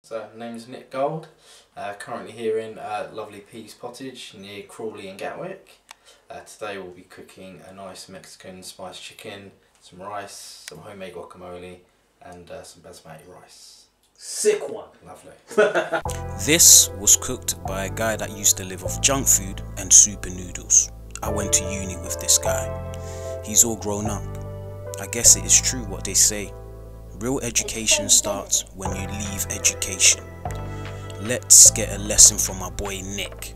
So, my name is Nick Gold, currently here in lovely Pease Pottage near Crawley and Gatwick. Today we'll be cooking a nice Mexican spiced chicken, some rice, some homemade guacamole and some basmati rice. Sick one. Lovely. This was cooked by a guy that used to live off junk food and super noodles. I went to uni with this guy. He's all grown up. I guess it is true what they say. Real education starts when you leave education. Let's get a lesson from my boy Nick,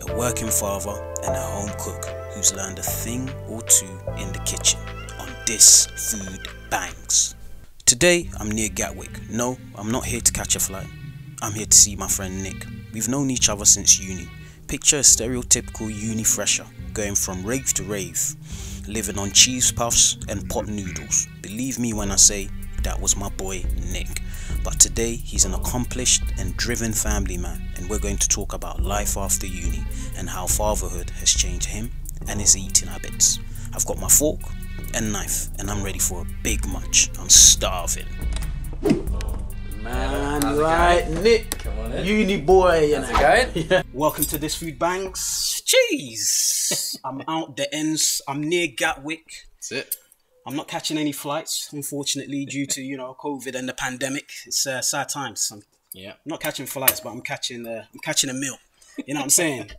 a working father and a home cook who's learned a thing or two in the kitchen on This Food Bangz. Today I'm near Gatwick. No, I'm not here to catch a flight. I'm here to see my friend Nick. We've known each other since uni. Picture a stereotypical uni fresher going from rave to rave, living on cheese puffs and pot noodles. Believe me when I say that was my boy Nick. But today he's an accomplished and driven family man, and we're going to talk about life after uni and how fatherhood has changed him and his eating habits. I've got my fork and knife and I'm ready for a big munch. I'm starving. Man, right, Nick. Come on in. Uni boy. How's it going? Yeah. Welcome to This Food Bangz. Jeez. I'm out the ends. I'm near Gatwick. That's it. I'm not catching any flights, unfortunately, due to, COVID and the pandemic. It's sad times. I'm not catching flights, but I'm catching a meal. You know what I'm saying?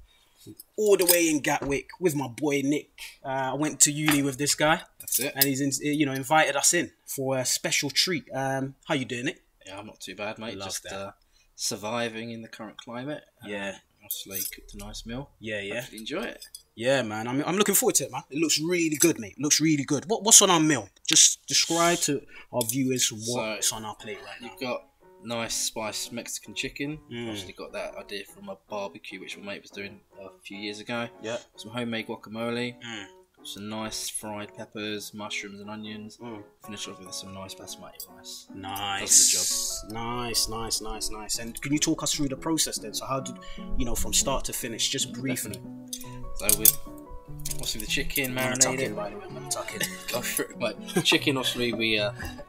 All the way in Gatwick with my boy Nick. I went to uni with this guy. That's it. And he's invited us in for a special treat. How you doing, Nick? Yeah, I'm not too bad, mate. Love Just that. surviving in the current climate. Yeah. Obviously cooked a nice meal. Yeah. Hopefully enjoy it. Yeah, man. I'm looking forward to it, man. It looks really good, mate. It looks really good. What's on our meal? Just describe to our viewers what's on our plate right now. You've got nice spiced Mexican chicken. Obviously got that idea from a barbecue which my mate was doing a few years ago. Yeah. Some homemade guacamole. Some nice fried peppers, mushrooms and onions. Finish off with some nice basmati rice. Nice. Nice. And can you talk us through the process then? So how did, from start to finish, just briefly. So with obviously the chicken marinated. By the way, I'm gonna tuck in. Oh, sure. Like, chicken, obviously we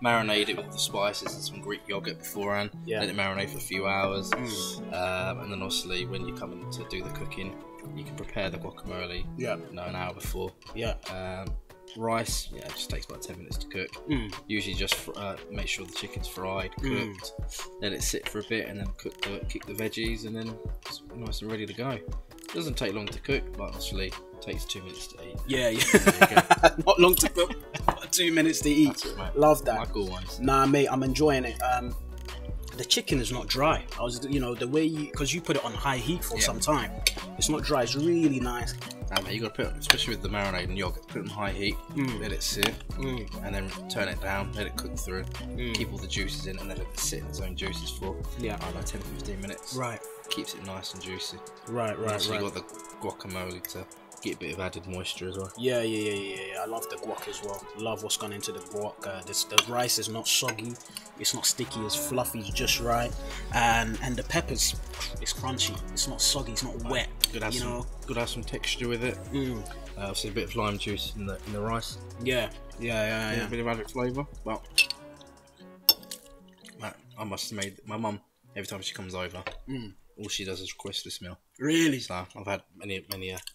marinate it with the spices and some Greek yogurt beforehand. Yeah. Let it marinate for a few hours. And then obviously when you come in to do the cooking, you can prepare the guacamole. Yeah. An hour before. Yeah. Rice, it just takes about 10 minutes to cook. Usually just make sure the chicken's fried, cooked, let it sit for a bit, and then cook the veggies, and then it's nice and ready to go. It doesn't take long to cook, but obviously it takes 2 minutes to eat. Yeah. Not long to cook, 2 minutes to eat. That's it, mate. Love that. My cool ones. Nah, mate, I'm enjoying it. The chicken is not dry. The way because you put it on high heat for some time, it's not dry. It's really nice. You got to put, especially with the marinade and yogurt, put it on high heat, let it sit, and then turn it down, let it cook through, keep all the juices in, and then let it sit in its own juices for like 10-15 minutes. Right. Keeps it nice and juicy. Right. So you got the guacamole to get a bit of added moisture as well. Yeah. I love the guac as well. Love what's gone into the guac. The rice is not soggy. It's not sticky. It's fluffy. It's just right. And the peppers, it's crunchy. It's not soggy. It's not wet. Could have some texture with it. Obviously a bit of lime juice in the rice. Yeah. A bit of added flavour. But I must have made my mum every time she comes over. All she does is request this meal. Really? So I've had many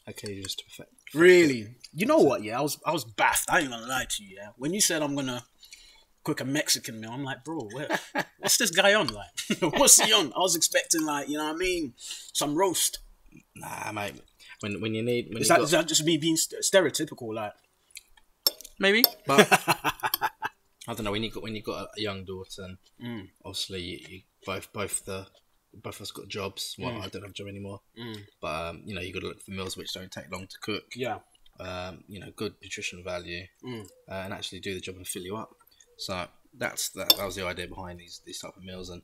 occasions to perfect. Really? You know what? Yeah, I was baffed. I ain't gonna lie to you. Yeah, when you said I'm gonna cook a Mexican meal, I'm like, bro, what's this guy on? Like, what's he on? I was expecting some roast. Nah, mate. When you need, is that just me being stereotypical? Like, maybe, but I don't know. When you got a young daughter, and obviously you both of us got jobs. Well, I don't have a job anymore. But you got to look for meals which don't take long to cook. Yeah. Good nutritional value, and actually do the job and fill you up. So that was the idea behind these type of meals, and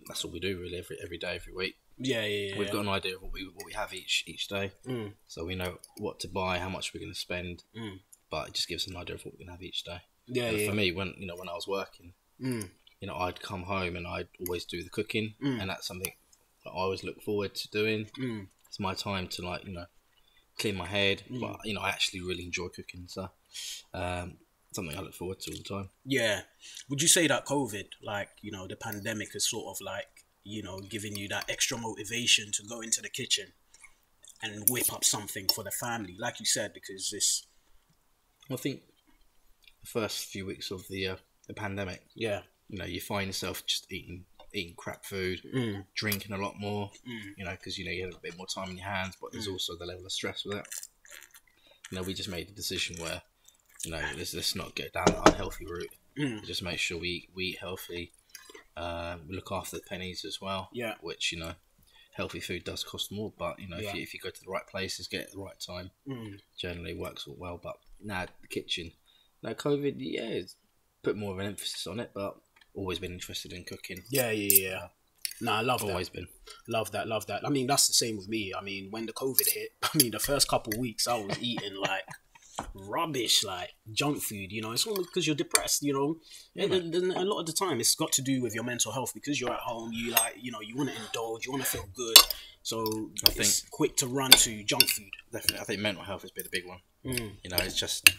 that's what we do really every day, every week. Yeah. We've got an idea of what we have each day, so we know what to buy, how much we're going to spend. But it just gives us an idea of what we're going to have each day. For me, when I was working, I'd come home and I'd always do the cooking, and that's something that I always look forward to doing. It's my time to clear my head, but I actually really enjoy cooking. So something I look forward to all the time. Yeah. Would you say that COVID, like, you know, the pandemic is sort of like, you know, giving you that extra motivation to go into the kitchen and whip up something for the family, like you said, because this... I think the first few weeks of the pandemic, Yeah. you know, you find yourself just eating crap food, drinking a lot more, you know, because, you know, you have a bit more time in your hands, but there's also the level of stress with it. You know, we just made the decision where, you know, let's not get down the unhealthy route. Just make sure we eat healthy. We look after the pennies as well. Yeah. Which, you know, healthy food does cost more, but, you know, if you go to the right places, get it at the right time, generally works all well. But now the kitchen, now COVID, it's put more of an emphasis on it, but always been interested in cooking. Yeah. No, I love that. Always been. Love that. I mean, that's the same with me. I mean, when the COVID hit, I mean, the first couple of weeks I was eating like rubbish, like junk food, you know. It's all because you're depressed, you know. And a lot of the time it's got to do with your mental health, because you're at home, you like, you know, you want to indulge, you want to feel good, so it's quick to run to junk food. Definitely. I think mental health has been a big one. You know, it's just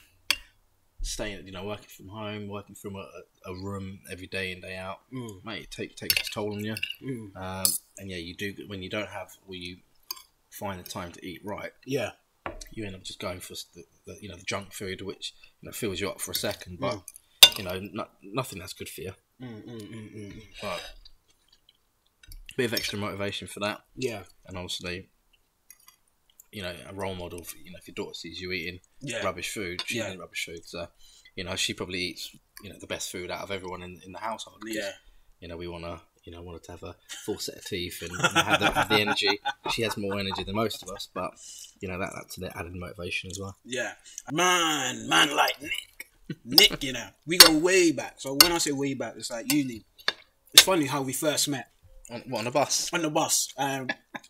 staying, you know, working from home, working from a room every day in, day out, mate, it takes its toll on you. And yeah, you do, when you don't have, or you find the time to eat right, you end up just going for the you know, the junk food, which, you know, fills you up for a second, but you know, nothing that's good for you. But a bit of extra motivation for that. Yeah. And obviously, you know, a role model for, you know, if your daughter sees you eating rubbish food, she's eating rubbish food, so, you know, she probably eats, you know, the best food out of everyone in the household. Because, you know, we want to, you know, want her to have a full set of teeth and have the energy. She has more energy than most of us, but, you know, that's an added motivation as well. Yeah. Man like Nick, you know, we go way back. So when I say way back, it's like uni. It's funny how we first met. On the bus? On the bus.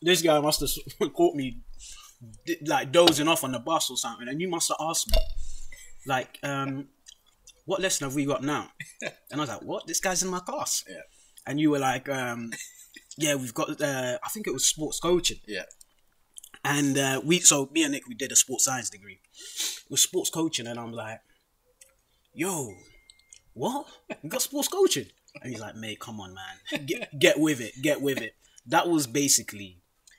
This guy must have caught me like dozing off on the bus or something, and you must have asked me, like, what lesson have we got now? And I was like, what? This guy's in my class. Yeah. And you were like, yeah, we've got, I think it was sports coaching. Yeah. And so me and Nick, we did a sports science degree. It was sports coaching, and I'm like, yo, what? We got sports coaching? And he's like, mate, come on, man. Get with it. That was basically...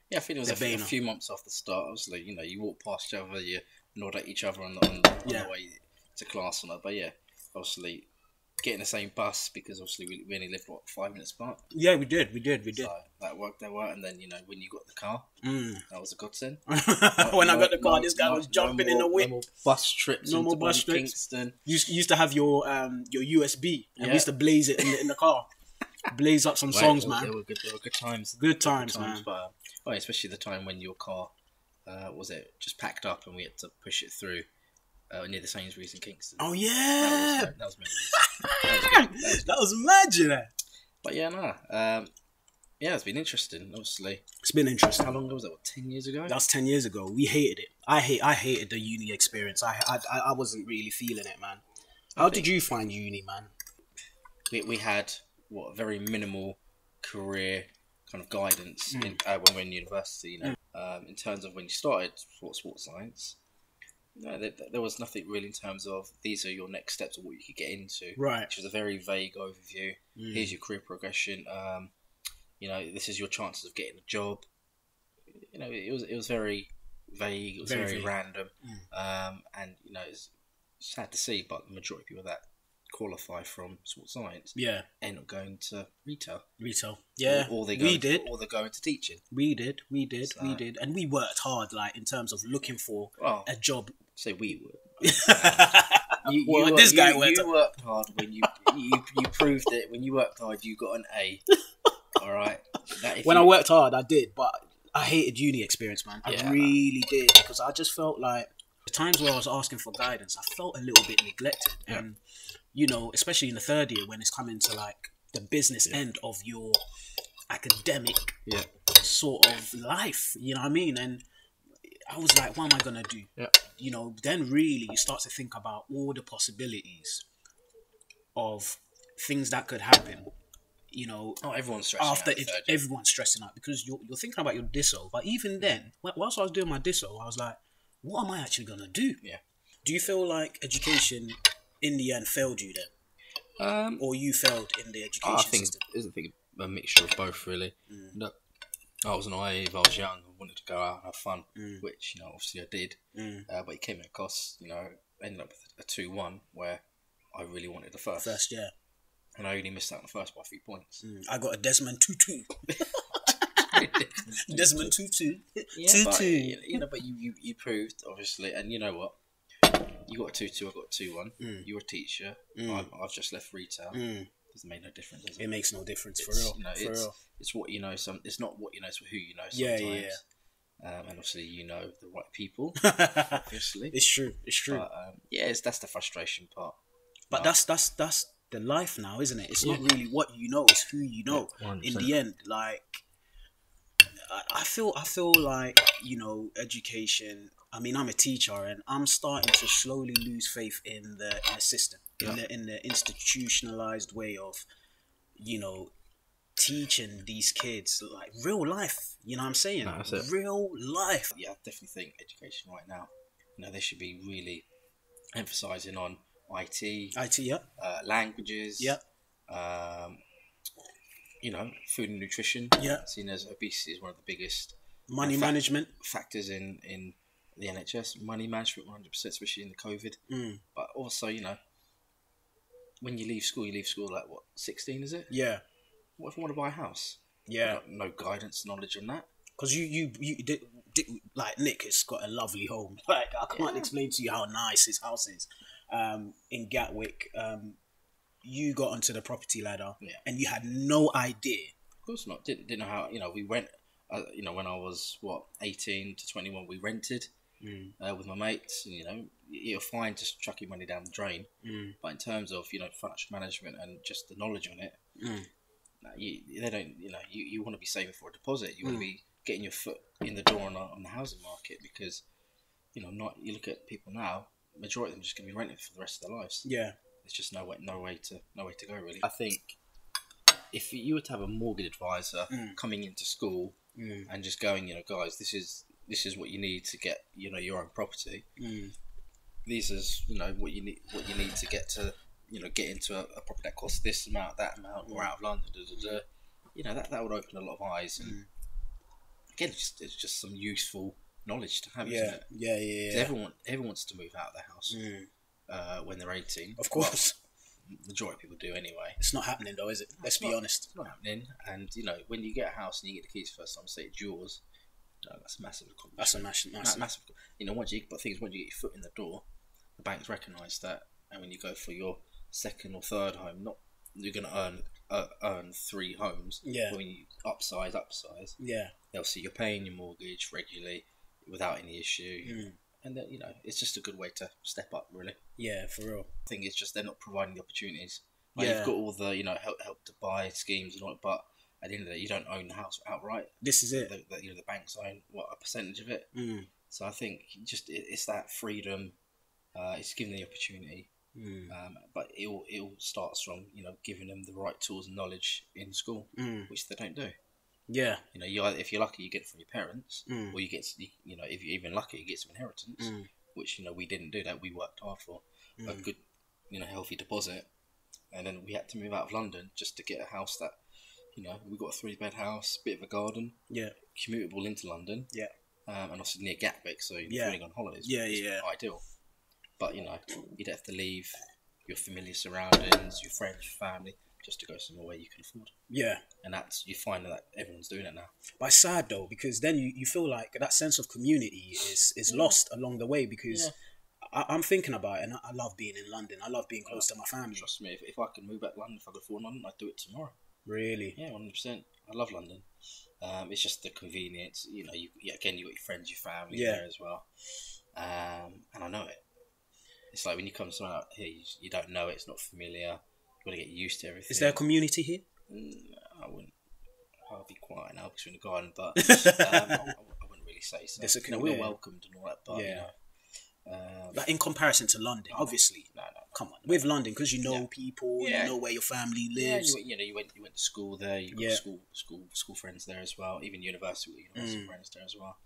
Yeah, I think it was a few months off the start. Obviously, you know, you walk past each other, you nod at each other on the way to class and that. But yeah, obviously, get in the same bus, because obviously we only lived, 5 minutes apart? Yeah, we did. So that worked out. And then, you know, when you got the car, that was a godsend. When I got the car, this guy was jumping in the whip. No more bus trips. No more bus trips. Kingston. You used to have your USB, and we used to blaze it in the car. Blaze up some songs, man. They were good times. Good times, man. But, especially the time when your car was it just packed up and we had to push it through near the Sainsbury's in Kingston. Oh yeah, that was amazing. That was mad, you know. But yeah, yeah, it's been interesting. Obviously, it's been interesting. How long ago was that? 10 years ago? That's 10 years ago. We hated it. I hated the uni experience. I wasn't really feeling it, man. How did you find uni, man? We had a very minimal career kind of guidance when we're in university. You know, in terms of when you started sports science, no, there was nothing really in terms of these are your next steps or what you could get into. Right. Which was a very vague overview. Here's your career progression. You know, this is your chances of getting a job. You know, it was very vague. It was very random. And you know, it's sad to see, but the majority of people that qualify from sports science end up going to retail. Yeah. Or they go into teaching. We did, and we worked hard, like in terms of looking for a job. Say we were. You worked hard when you proved it. When you worked hard, you got an A. All right. I worked hard, I did, but I hated uni experience, man. I really did, because I just felt like the times where I was asking for guidance, I felt a little bit neglected. And you know, especially in the third year when it's coming to like the business end of your academic sort of life, you know what I mean? And I was like, what am I gonna do? You know, then really you start to think about all the possibilities of things that could happen. You know, everyone's stressing out. Everyone's stressing out because you're thinking about your disso. But even then, whilst I was doing my disso, I was like, what am I actually gonna do? Yeah. Do you feel like education in the end failed you then? Or you failed in the education I think system? I think a mixture of both really. No, I was naive. I was young. I wanted to go out and have fun, which obviously I did. But it came at a cost. Ended up with a 2-1 where I really wanted the first. First, yeah. And I only missed out on the first by 3 points. I got a Desmond 2-2. Desmond 2-2. Yeah, 2-2. But you proved obviously, and you know what? You got a 2-2. I got a 2-1. You're a teacher. I've just left retail. Doesn't make no difference, does it? It makes no difference for real. It's what you know. It's not what you know. It's who you know. Yeah, sometimes. yeah. And obviously you know the right people. Obviously, It's true. But, that's the frustration part. But that's the life now, isn't it? It's not really what you know; it's who you know. Yeah, in the end, like I feel like education. I mean, I'm a teacher, and I'm starting to slowly lose faith in the system, in the institutionalized way of, teaching these kids like real life. You know what I'm saying? No, that's it. Real life. Yeah, I definitely think education right now, they should be really emphasising on IT, yeah. Languages, Yeah. Food and nutrition. Yeah. Seen as obesity is one of the biggest Money management factors in the NHS. Money management, 100%, especially in the COVID. But also, when you leave school like what, 16 is it? Yeah. What if I want to buy a house? Yeah. No guidance, knowledge on that. Because you did, like Nick has got a lovely home. Like I can't explain to you how nice his house is. In Gatwick, you got onto the property ladder, and you had no idea. Of course not. Didn't know how. We went. When I was 18 to 21, we rented with my mates. And, you're fine just chucking money down the drain. But in terms of financial management and just the knowledge on it, they don't. You want to be saving for a deposit. You want to be getting your foot in the door on the housing market because you look at people now. Majority of them are just going to be renting for the rest of their lives. Yeah, it's just no way to go really. I think if you were to have a mortgage advisor coming into school and just going, guys, this is what you need to get, your own property. These is what you need to get to, get into a property that costs this amount, that amount, or out of London. That would open a lot of eyes. And again, it's just some useful knowledge to have, isn't it? Yeah. Everyone wants to move out of their house when they're 18. Of course. Majority of people do anyway. It's not happening though, is it? Let's be honest. It's not happening. And when you get a house and you get the keys first time, say it's yours. That's a massive accomplishment. That's a massive. Once you get your foot in the door, the banks recognise that, and when you go for your second or third home, you're going to earn 3 homes. Yeah. When you upsize. Yeah. They'll see you're paying your mortgage regularly without any issue. And then, it's just a good way to step up, really. Yeah, for real. I think it's just they're not providing the opportunities. You've got all the, help to buy schemes and all that, but at the end of the day, you don't own the house outright. This is it. The banks own, a percentage of it. So I think it's that freedom, it's giving the opportunity. But it all starts from, giving them the right tools and knowledge in school, which they don't do. Yeah, if you're lucky, you get it from your parents, or you get, if you're even lucky, you get some inheritance, which we didn't do that. We worked hard for a good, healthy deposit, and then we had to move out of London just to get a house that, we got a 3-bed house, bit of a garden, commutable into London, and also near Gatwick, so going on holidays, ideal. But you'd have to leave your familiar surroundings, your friends, your family, just to go somewhere where you can afford. Yeah. And you find that everyone's doing it now. But it's sad though, because then you feel like that sense of community is lost along the way, because I'm thinking about it, and I love being in London. I love being close to my family. Trust me, if I can move back to London, if I could afford London, I'd do it tomorrow. Really? Yeah, 100%. I love London. It's just the convenience. You got your friends, your family there as well. And I know it. It's like when you come somewhere out here, you don't know it, it's not familiar. You've got to get used to everything. Is there a community here? I'll be quiet now because we're in the garden, but I wouldn't really say so. We're welcomed and all that, but like in comparison to London, obviously. No. Come on, with London, because you know people, you know where your family lives. You went to school there. You got school friends there as well. Even university friends there as well.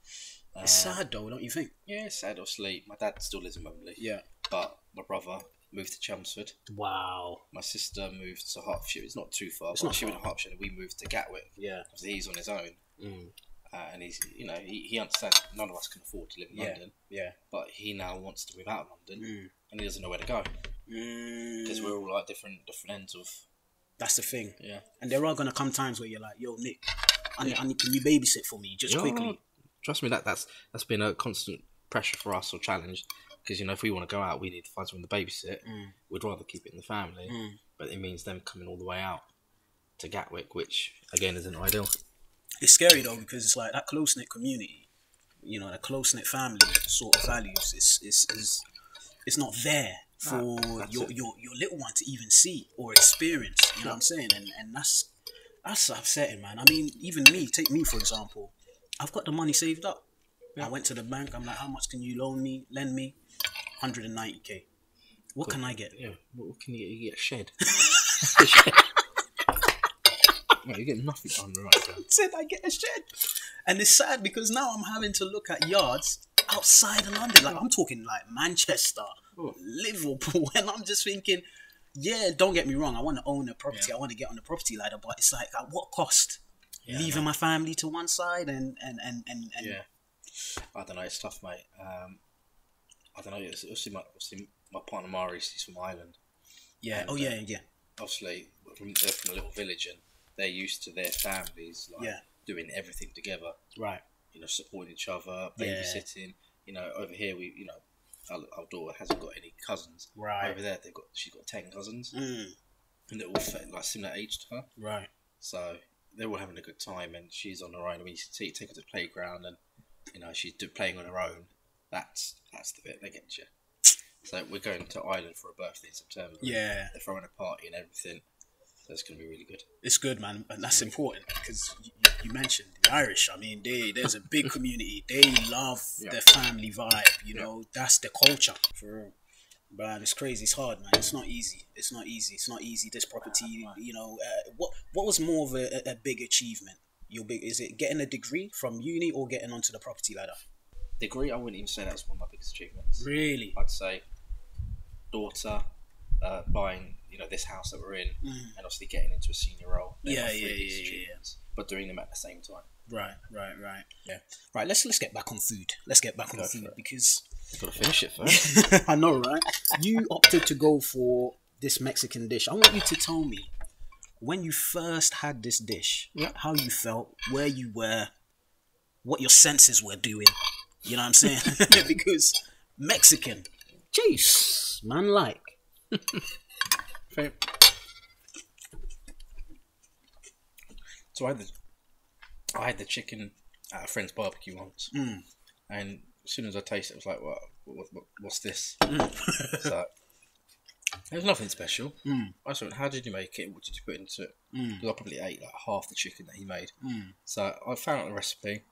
It's sad though, don't you think? Yeah, it's sad. Obviously, my dad still lives in Wembley. Yeah, but my brother moved to Chelmsford. Wow. My sister moved to Hertfordshire. It's not too far. It's but not she far. went to Hertfordshire and we moved to Gatwick. Yeah. Obviously, he's on his own. And he's, he understands none of us can afford to live in London. Yeah. But he now wants to move out of London and he doesn't know where to go. Because we're all like different ends of... That's the thing. Yeah. And there are going to come times where you're like, yo, Nick, I need, can you babysit for me just quickly? Trust me, that's been a constant pressure for us or challenge. Because, if we want to go out, we need to find someone to babysit. We'd rather keep it in the family. But it means them coming all the way out to Gatwick, which, again, isn't ideal. It's scary, though, because it's like that close-knit community, that close-knit family sort of values, it's not there for your little one to even see or experience, you know what I'm saying? And that's upsetting, man. I mean, even me, take me, for example. I've got the money saved up. I went to the bank. I'm like, how much can you lend me? 190k. What can I get? Yeah, what can you get? You get a shed. Mate, you get nothing on the right now. Said I get a shed. And it's sad because now I'm having to look at yards outside of London. Like, I'm talking like Manchester, Liverpool. And I'm just thinking, yeah, don't get me wrong. I want to own a property. I want to get on the property ladder. But it's like, at what cost? Leaving my family to one side and yeah. I don't know. It's tough, mate. I don't know. It's my partner Marius, he's from Ireland. Yeah. And, Yeah. Obviously, they're from a little village and they're used to their families doing everything together. Right. Supporting each other, babysitting. Over here our daughter hasn't got any cousins. Right. Over there she's got 10 cousins, and they're all like similar age to her. Right. So they're all having a good time, and she's on her own. I mean, you take her to the playground, and she's playing on her own. That's the bit they get you. So we're going to Ireland for a birthday in September. Yeah. They're throwing a party and everything. So it's going to be really good. It's good, man. And that's important because you mentioned the Irish. I mean, there's a big community. They love their family vibe, That's the culture. For real. Man, it's crazy. It's hard, man. It's not easy. It's not easy. This property, what was more of a big achievement? Is it getting a degree from uni or getting onto the property ladder? Degree, I wouldn't even say that's one of my biggest achievements. Really? I'd say daughter, buying, this house that we're in, and obviously getting into a senior role. Yeah. But doing them at the same time. Right. Yeah. Right. Let's get back on food. Because got to finish it first. I know, right? You opted to go for this Mexican dish. I want you to tell me when you first had this dish, how you felt, where you were, what your senses were doing. You know what I'm saying? Because Mexican, jeez, man, like. So I had the chicken at a friend's barbecue once, and as soon as I tasted it, I was like, what's this? So there was nothing special. I just went, how did you make it? What did you put into it? Because I probably ate like half the chicken that he made. So I found out the recipe,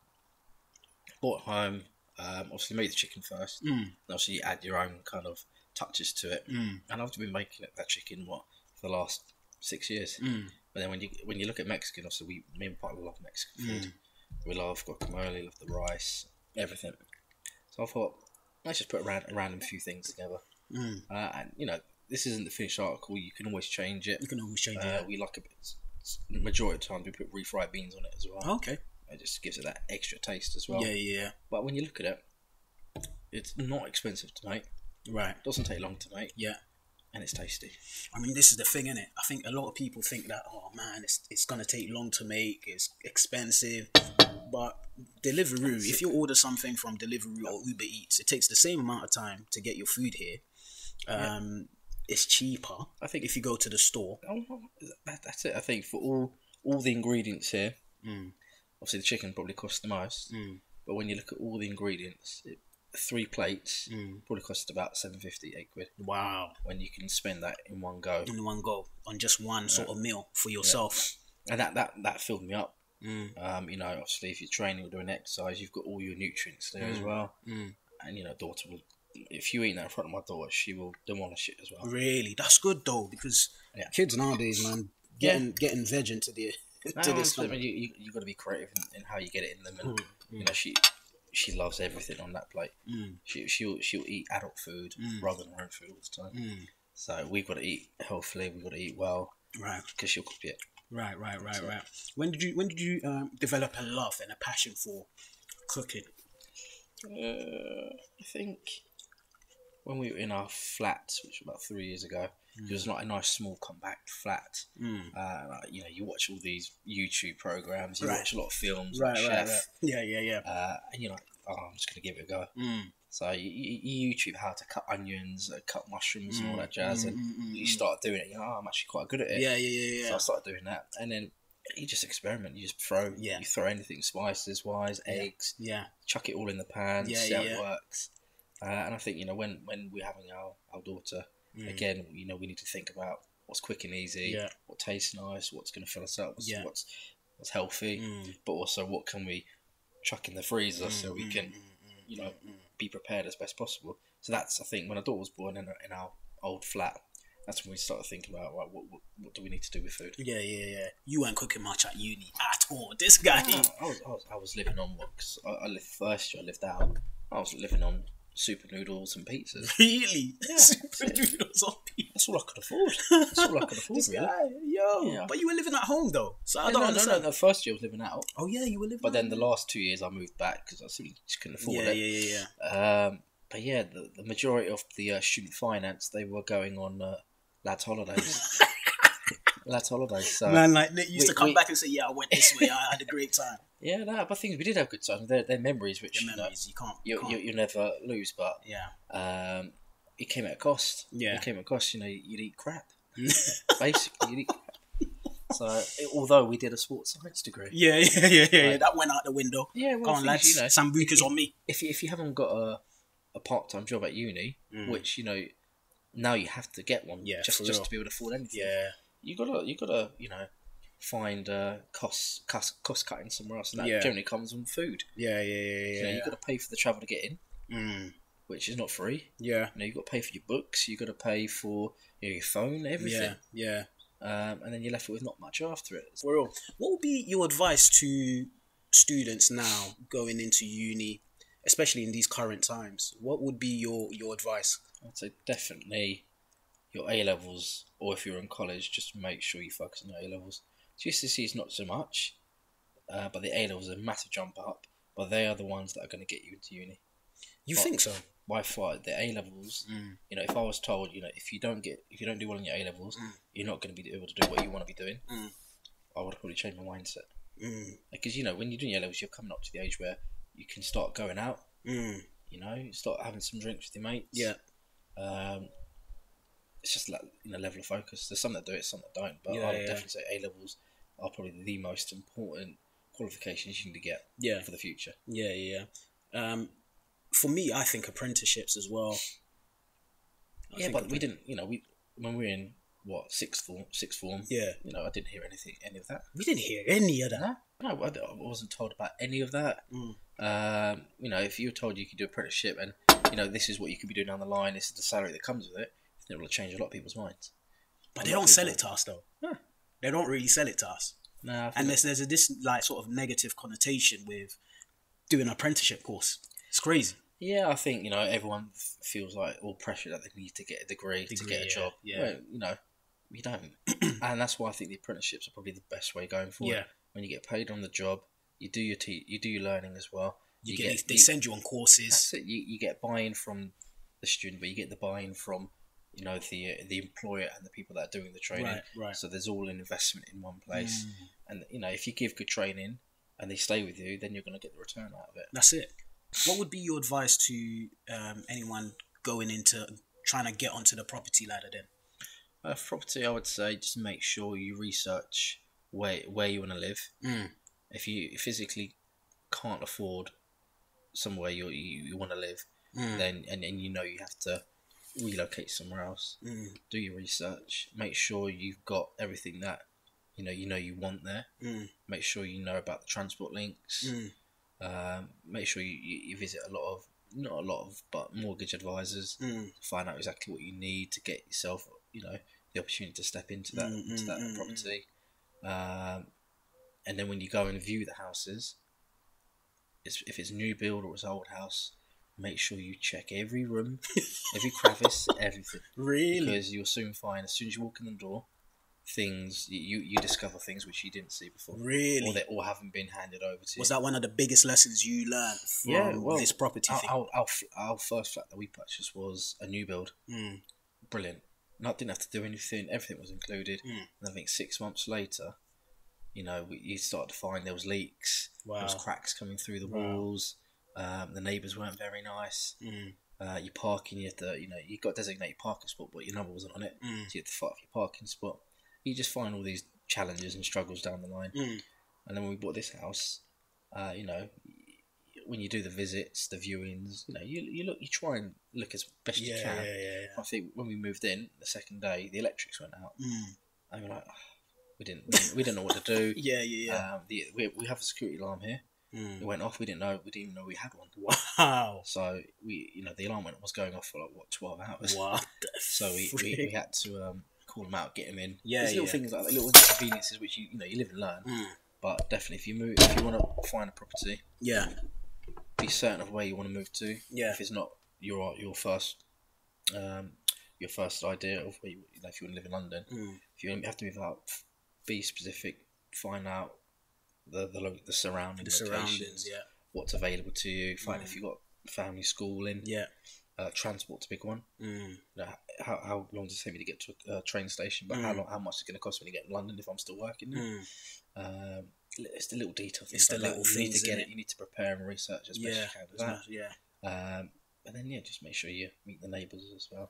brought it home, obviously made the chicken first. And obviously you add your own kind of touches to it. And I've been making that chicken for the last 6 years. But then when you look at Mexican, obviously me and my partner love Mexican food. We love guacamole, love the rice, everything. So I thought, let's just put a random few things together. And this isn't the finished article. You can always change it. We like a bit. Majority of the time we put refried beans on it as well. Okay. It just gives it that extra taste as well. Yeah. But when you look at it, it's not expensive to make. Right. It doesn't take long to make. Yeah. And it's tasty. I mean, this is the thing, innit? I think a lot of people think that, oh man, it's gonna take long to make, it's expensive. But Deliveroo, if you order something from Deliveroo or Uber Eats, it takes the same amount of time to get your food here. It's cheaper, I think, if you go to the store. That's it. I think for all the ingredients here, obviously the chicken probably costs the most. But when you look at all the ingredients, 3 plates probably cost about £7.50, £8. Wow. When you can spend that in one go. On just one sort of meal for yourself. And that filled me up. Obviously if you're training or doing exercise, you've got all your nutrients there as well. And daughter will, if you eat that in front of my daughter, she will demolish it as well. Really? That's good though, because kids nowadays, man, getting veg into this. I mean, you got to be creative in how you get it in them, and she loves everything on that plate. She'll eat adult food rather than her own food all the time. So we've got to eat healthily. We've got to eat well. Right. Because she'll cook it. Right. When did you develop a love and a passion for cooking? I think when we were in our flat, which was about 3 years ago, it was like a nice small compact flat. You watch all these YouTube programs, you watch a lot of films, like Chef. Right. Yeah. And you're like, oh, I'm just gonna give it a go. So you YouTube how to cut onions, cut mushrooms, and all that jazz, and you start doing it. I'm actually quite good at it. Yeah. So I started doing that, and then you just experiment. You just throw. Yeah. You throw anything, spices wise, eggs. Yeah. Chuck it all in the pan. Yeah, See how it works. And I think when we're having our daughter again, we need to think about what's quick and easy, what tastes nice, what's going to fill us up, what's healthy, but also what can we chuck in the freezer so we can be prepared as best possible. So that's, I think, when our daughter was born in our old flat, that's when we started thinking about, right, what do we need to do with food? Yeah. You weren't cooking much at uni at all. This guy. I was living on what? Cause I lived first year. I lived out. I was living on super noodles and pizzas. Really? Yeah, Super noodles on pizza. That's all I could afford. That's all I could afford. This really. guy, yo. Yeah. But you were living at home though, so I Yeah, don't understand. No. The first year I was living out. Oh yeah, you were living. But then the last 2 years I moved back because I simply just couldn't afford it. Yeah. But yeah, the majority of the student finance, they were going on lads' holidays. Lads' holidays. So Man, like they used to come back and say, "Yeah, I went this way. I had a great time." Yeah, but things we did have good times. They're memories which you can't. You never lose. But it came at a cost. Yeah, it came at a cost. You'd eat crap. Basically, you'd eat crap. So, although we did a sports science degree, yeah, that went out the window. Yeah, well, come on, lads, Sambuca's on me. If you haven't got a part-time job at uni, which now you have to get one, just to be able to afford anything. Yeah, you gotta find cost cutting somewhere else, and that generally comes from food. Yeah. You got to pay for the travel to get in, which is not free. Yeah, you got to pay for your books. You got to pay for your phone, everything. Yeah. And then you're left with not much after it. What would be your advice to students now going into uni, especially in these current times? What would be your advice? I'd say definitely your A-levels, or if you're in college, just make sure you focus on your A-levels. GCSE is not so much, but the A-levels are a massive jump up, but they are the ones that are going to get you into uni. You think so? By far, the A-levels, if I was told, if you don't do well in your A-levels, you're not going to be able to do what you want to be doing, I would probably change my mindset. Because, when you're doing your A-levels, you're coming up to the age where you can start going out, start having some drinks with your mates. Yeah. It's just like, level of focus. There's some that do it, some that don't, but I would definitely say A-levels are probably the most important qualifications you need to get for the future. Yeah. For me, I think apprenticeships as well. But we didn't, when we were in sixth form. Yeah. I didn't hear any of that. We didn't hear any of that. No, I wasn't told about any of that. If you were told you could do apprenticeship and this is what you could be doing down the line, this is the salary that comes with it, it will change a lot of people's minds. But they don't sell it to us though. No. They don't really sell it to us. No. And there's this like sort of negative connotation with doing an apprenticeship course. It's crazy. Yeah, I think everyone feels like all pressure that they need to get a degree to get a job. Yeah. Well, you don't, and that's why I think the apprenticeships are probably the best way going forward. Yeah. When you get paid on the job, you do your learning as well. They send you on courses. That's it. You get buy-in from the student, but you get the buy-in from the employer and the people that are doing the training. Right. So there's all an investment in one place, and if you give good training and they stay with you, then you're going to get the return out of it. That's it. What would be your advice to anyone going into trying to get onto the property ladder then? For property, I would say just make sure you research where you want to live. If you physically can't afford somewhere you want to live, then and you have to relocate somewhere else. Do your research. Make sure you've got everything that you want there. Make sure you know about the transport links. Make sure you visit not a lot of, but mortgage advisors to find out exactly what you need to get yourself, the opportunity to step into that property. And then when you go and view the houses, if it's new build or it's old house, make sure you check every room, every crevice, everything. Really? Because you'll soon find, as soon as you walk in the door, things you discover things which you didn't see before. Really? Or they all haven't been handed over to you. Was that one of the biggest lessons you learned from this property thing? Our first flat that we purchased was a new build. Brilliant. Didn't have to do anything. Everything was included. And I think 6 months later, you started to find there was leaks. Wow. There was cracks coming through the walls. The neighbours weren't very nice. Your parking, you had to, you got to designate your parking spot, but your number wasn't on it. So you had to fight for your parking spot. You just find all these challenges and struggles down the line. And then when we bought this house, when you do the visits, the viewings, you try and look as best you can. I think when we moved in the second day, the electrics went out, and we're like, we didn't know what to do. We have a security alarm here. It went off. We didn't even know we had one. Wow. So the alarm was going off for 12 hours. Wow. So we had to call them out, get them in. Yeah, There's little things like that, little inconveniences which you live and learn. But definitely, if you want to find a property, be certain of where you want to move to. If it's not your first idea of where if you want to live in London, if you have to move out, be specific. Find out the surrounding locations, what's available to you. Find if you've got family schooling. Transport's a big one. How long does it take me to get to a train station? But how much is it going to cost me to get to London if I'm still working there? It's the little detail things. It's the little things. You need to get it. You need to prepare and research as best you can. And then just make sure you meet the neighbours as well.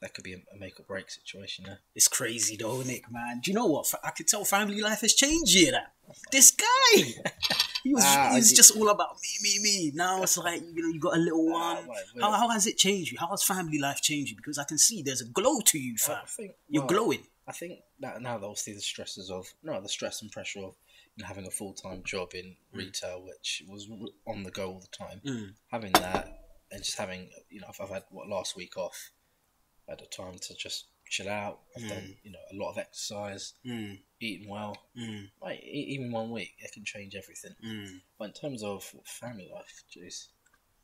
That could be a make or break situation there. It's crazy though, Nick, man. Do you know what? I could tell family life has changed here. This guy, he was just all about me. Now it's like you got a little one. How has it changed you? How has family life changed you? Because I can see there's a glow to you, fam. You're glowing. I think that now obviously the stress and pressure of having a full-time job in retail, which was on the go all the time. Having that. And just having, I've had last week off. I had a time to just chill out. I've done, a lot of exercise, eating well. Even 1 week, it can change everything. But in terms of family life, jeez.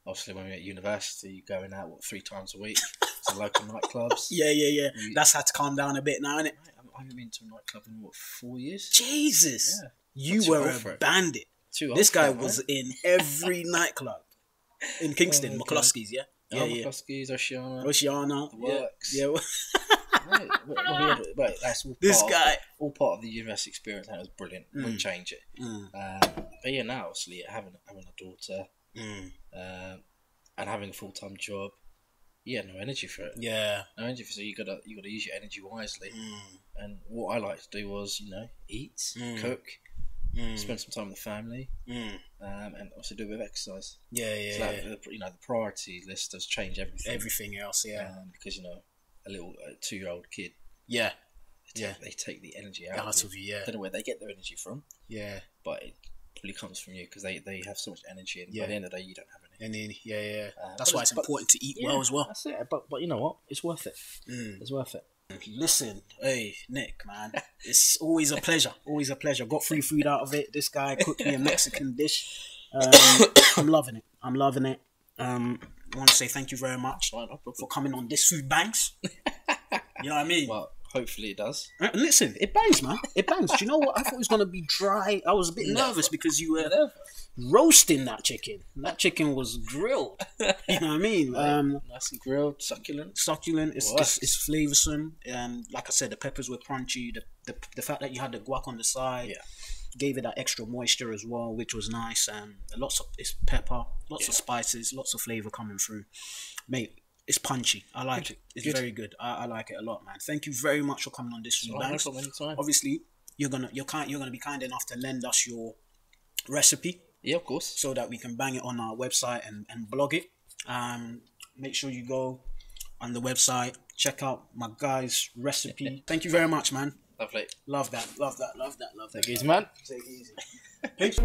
Obviously, when we're at university, you're going out 3 times a week to local nightclubs. That's had to calm down a bit now, isn't it? I haven't been to a nightclub in 4 years. Jesus, you were a bandit. This guy was in every nightclub. In Kingston, McCluskey's, McCluskey's, Oceana, the works. That's all part of the university experience. That was brilliant. Wouldn't change it. But now obviously having a daughter, and having a full-time job, no energy for it. No energy for it. So you gotta use your energy wisely. And what I like to do was eat, cook. Spend some time with the family, and also do a bit of exercise. So the priority list does change everything. Everything else, because a little 2-year-old kid. They take the energy out of you. Don't know where they get their energy from. But it probably comes from you because they have so much energy, and by the end of the day, you don't have any. That's why it's important to eat well as well. That's it. But you know what? It's worth it. It's worth it. Listen, hey Nick, man, it's always a pleasure. Got free food out of it. This guy cooked me a Mexican dish. I'm loving it. I want to say thank you very much for coming on This Food Bangz. You know what I mean? Well, hopefully it does. Listen, it bangs, man. It bangs. Do you know what? I thought it was gonna be dry. I was a bit nervous because you were roasting that chicken. That chicken was grilled. You know what I mean? Nicely grilled, succulent. It's flavoursome, and like I said, the peppers were crunchy. The fact that you had the guac on the side gave it that extra moisture as well, which was nice. And it's pepper, lots of spices, lots of flavour coming through, mate. It's punchy. I like it. It's very good. I like it a lot, man. Thank you very much for coming on This Food Bangz. Obviously, you're gonna be kind enough to lend us your recipe. Yeah, of course. So that we can bang it on our website and blog it. Make sure you go on the website, check out my guy's recipe. Thank you very much, man. Lovely. Love that. Take it easy, man. Take it easy. Peace.